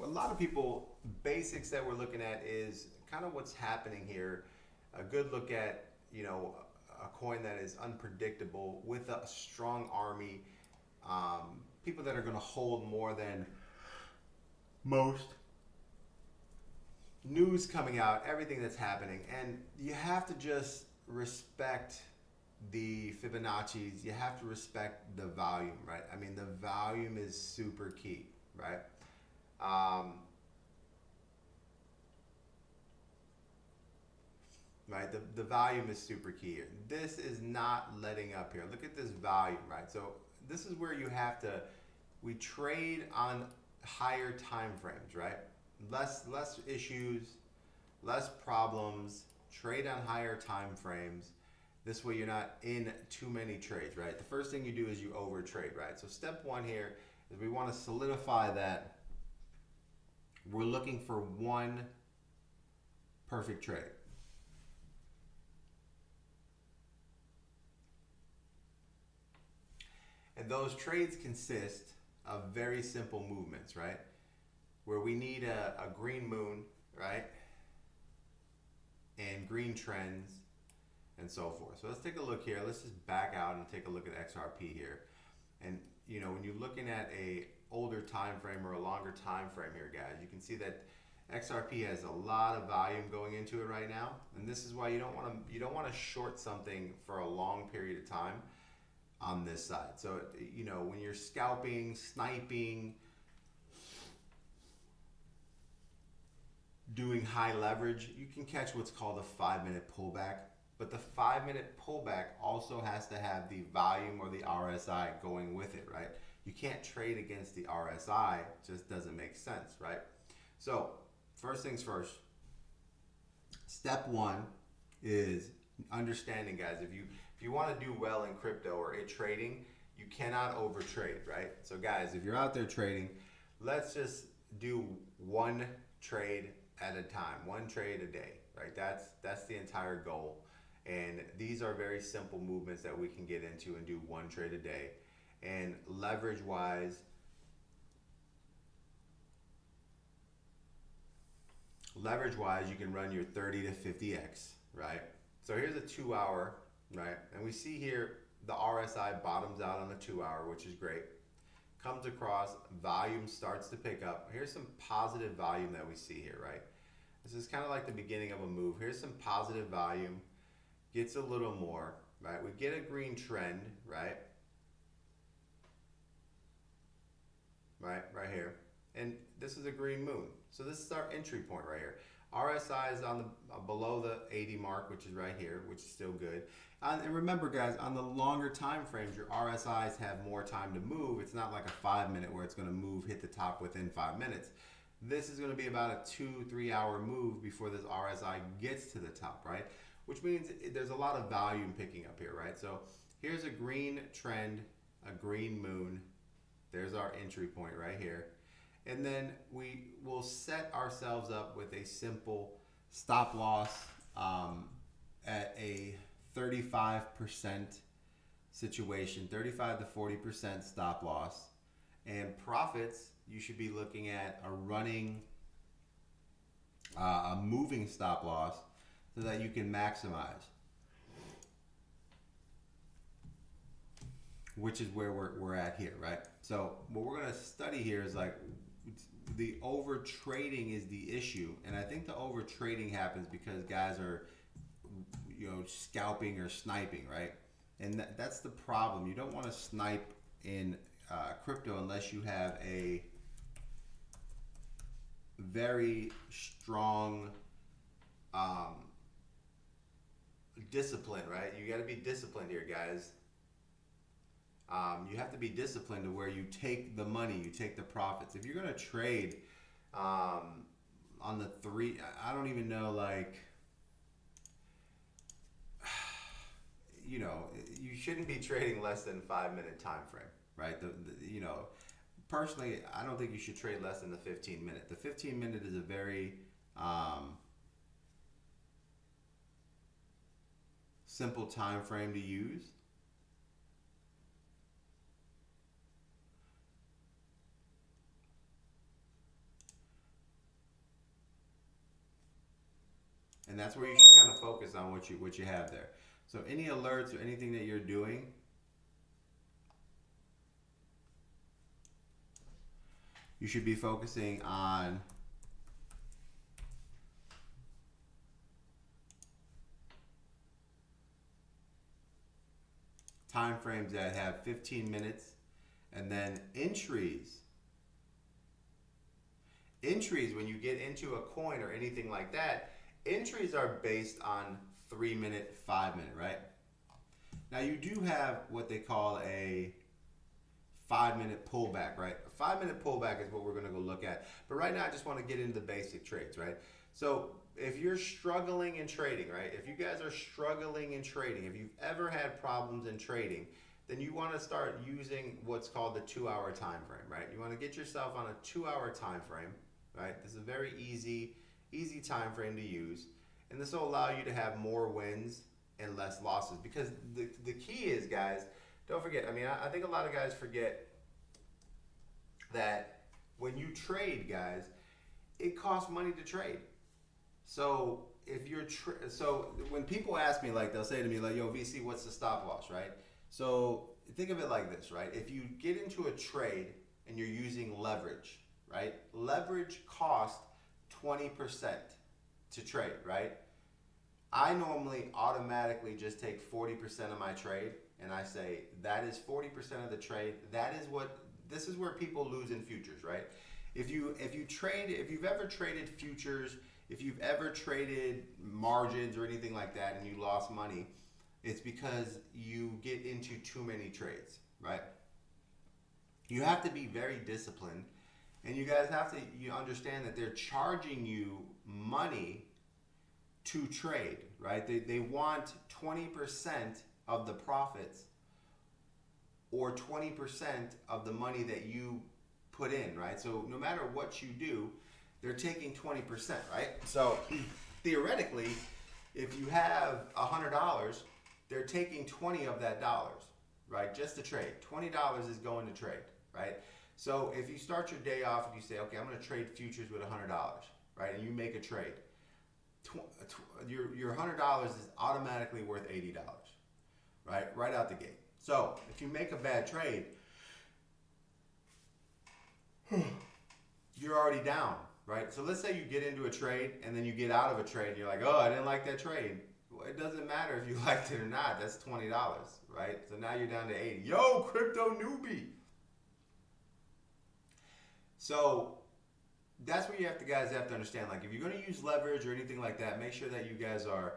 a lot of people, basics that we're looking at is kind of what's happening here. A good look at, you know, a coin that is unpredictable with a strong army, people that are going to hold more than most, news coming out, everything that's happening, and you have to just respect the Fibonacci's. You have to respect the volume, right? I mean, the volume is super key, right? Um, right, the volume is super key here. This is not letting up here. Look at this volume, right? So this is where you have to, we trade on higher time frames, right? Less issues, less problems, trade on higher time frames. This way you're not in too many trades, right? The first thing you do is you over trade, right? So step one here is we want to solidify that we're looking for one perfect trade. And those trades consist of very simple movements, right? Where we need a green moon, right? And green trends and so forth. So let's take a look here. Let's just back out and take a look at XRP here. And you know, when you're looking at a older time frame or a longer time frame here, guys, you can see that XRP has a lot of volume going into it right now. And this is why you don't want to short something for a long period of time on this side. So, you know, when you're scalping, sniping, doing high leverage, you can catch what's called a 5-minute pullback. But the 5-minute pullback also has to have the volume or the RSI going with it, right? You can't trade against the RSI, it just doesn't make sense, right? So, first things first, step one is understanding, guys, if you want to do well in crypto or in trading, you cannot overtrade, right? So guys, if you're out there trading, let's just do one trade at a time, one trade a day, right? That's the entire goal. And these are very simple movements that we can get into and do one trade a day. And leverage wise, you can run your 30 to 50x, right? So here's a 2-hour, right? And we see here the RSI bottoms out on the 2-hour, which is great. Comes across, volume starts to pick up. Here's some positive volume that we see here, right? This is kind of like the beginning of a move. Here's some positive volume, gets a little more, right? We get a green trend, right? Right here. And this is a green moon. So this is our entry point right here. RSI is on the below the 80 mark, which is right here, which is still good. And remember, guys, on the longer time frames, your RSIs have more time to move. It's not like a 5-minute where it's going to move, hit the top within 5 minutes. This is going to be about a 2-3 hour move before this RSI gets to the top, right? Which means there's a lot of volume picking up here, right? So here's a green trend, a green moon. There's our entry point right here. And then we will set ourselves up with a simple stop loss at a 35% situation, 35 to 40% stop loss. And profits, you should be looking at a running, a moving stop loss so that you can maximize, which is where we're at here, right? So what we're going to study here is like the over trading is the issue, and I think the over trading happens because guys are, you know, scalping or sniping, right? And that's the problem. You don't want to snipe in crypto unless you have a very strong discipline, right? You got to be disciplined here, guys. You have to be disciplined to where you take the money, you take the profits. If you're going to trade on the three, I don't even know, like, you know, you shouldn't be trading less than 5-minute time frame, right? You know, personally, I don't think you should trade less than the 15-minute. The 15-minute is a very simple time frame to use. And that's where you should kind of focus on what you have there. So any alerts or anything that you're doing, you should be focusing on time frames that have 15 minutes, and then entries. Entries, when you get into a coin or anything like that, entries are based on 3 minute, 5 minute, right? Now you do have what they call a 5 minute pullback, right? A 5 minute pullback is what we're going to go look at. But right now I just want to get into the basic trades, right? So if you're struggling in trading, right? If you guys are struggling in trading, if you've ever had problems in trading, then you want to start using what's called the 2-hour time frame, right? You want to get yourself on a 2-hour time frame, right? This is a very easy time frame to use, and this will allow you to have more wins and less losses. Because the key is, guys, don't forget, I mean, I think a lot of guys forget that when you trade, guys, it costs money to trade. So if you're so when people ask me, like, they'll say to me like, yo, VC, what's the stop loss, right? So think of it like this, right? If you get into a trade and you're using leverage, right? Leverage costs 20% to trade, right? I normally automatically just take 40% of my trade, and I say that is 40% of the trade. This is where people lose in futures, right? If you've ever traded futures, if you've ever traded margins or anything like that and you lost money, it's because you get into too many trades, right? You have to be very disciplined, and you guys have to understand that they're charging you money to trade, right? They want 20% of the profits or 20% of the money that you put in, right? So no matter what you do, they're taking 20%, right? So theoretically, if you have $100, they're taking 20 of that dollars, right? Just to trade. $20 is going to trade, right? So if you start your day off and you say, okay, I'm going to trade futures with $100, right? And you make a trade, your $100 is automatically worth $80, right? Right out the gate. So if you make a bad trade, you're already down, right? So let's say you get into a trade and then you get out of a trade and you're like, oh, I didn't like that trade. Well, it doesn't matter if you liked it or not. That's $20, right? So now you're down to 80. Yo, crypto newbie. So that's where guys have to understand. Like, if you're going to use leverage or anything like that, make sure that you guys are,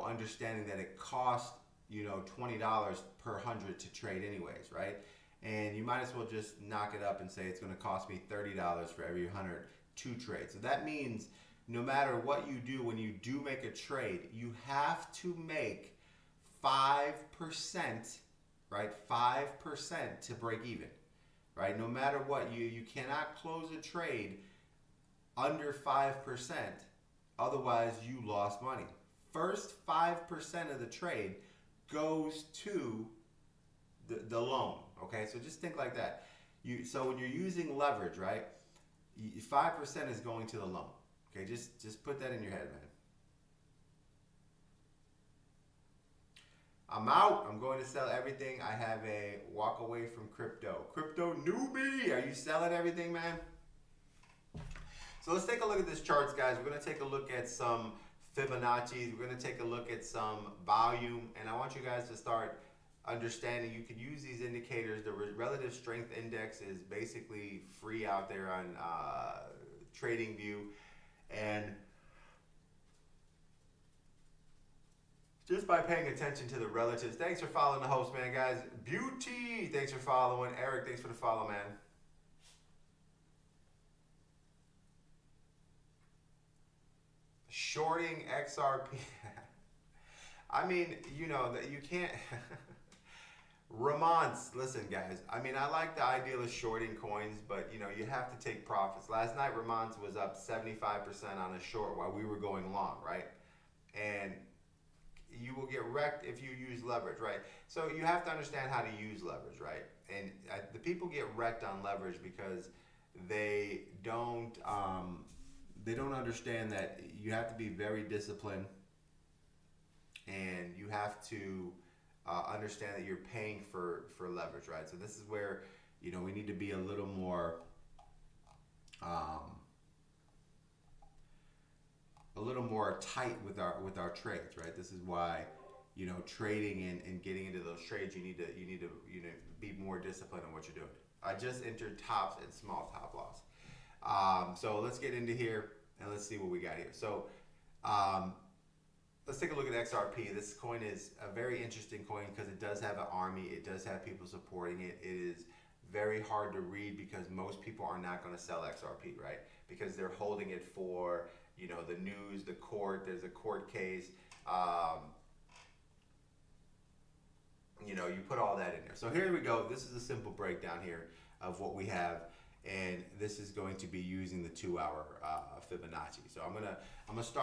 understanding that it costs, $20 per 100 to trade anyways, right? And you might as well just knock it up and say it's going to cost me $30 for every 100 to trade. So that means no matter what you do, when you do make a trade, you have to make 5%, right? 5% to break even, right? No matter what, you cannot close a trade under 5%, otherwise you lost money. First 5% of the trade goes to the loan, okay? So just think like that. So when you're using leverage, right, 5% is going to the loan. Okay, just put that in your head, man. I'm out. I'm going to sell everything. I have a walk away from crypto. Crypto newbie. Are you selling everything, man? So let's take a look at this charts, guys. We're going to take a look at some Fibonacci's. We're going to take a look at some volume. And I want you guys to start understanding you could use these indicators. The relative strength index is basically free out there on TradingView. And just by paying attention to the relatives. Thanks for following the host, man, guys. Beauty, thanks for following. Eric, thanks for the follow, man. Shorting XRP. I mean, that you can't. Ramons, listen, guys. I mean, I like the idea of shorting coins, but you have to take profits. Last night, Ramons was up 75% on a short while we were going long, right? And you will get wrecked if you use leverage, right? So you have to understand how to use leverage, right? And the people get wrecked on leverage because they don't they don't understand that you have to be very disciplined, and you have to understand that you're paying for leverage, right? So this is where, you know, we need to be a little more tight with our trades, right? This is why, you know, trading and getting into those trades, you need to be more disciplined on what you're doing. I just entered tops and small top loss. So let's get into here and let's see what we got here. So let's take a look at XRP. This coin is a very interesting coin because it does have an army. It does have people supporting it. It is very hard to read because most people are not going to sell XRP, right? Because they're holding it for, you know, the news, the court. There's a court case. You know, you put all that in there. So here we go. This is a simple breakdown here of what we have, and this is going to be using the 2-hour Fibonacci. So I'm gonna start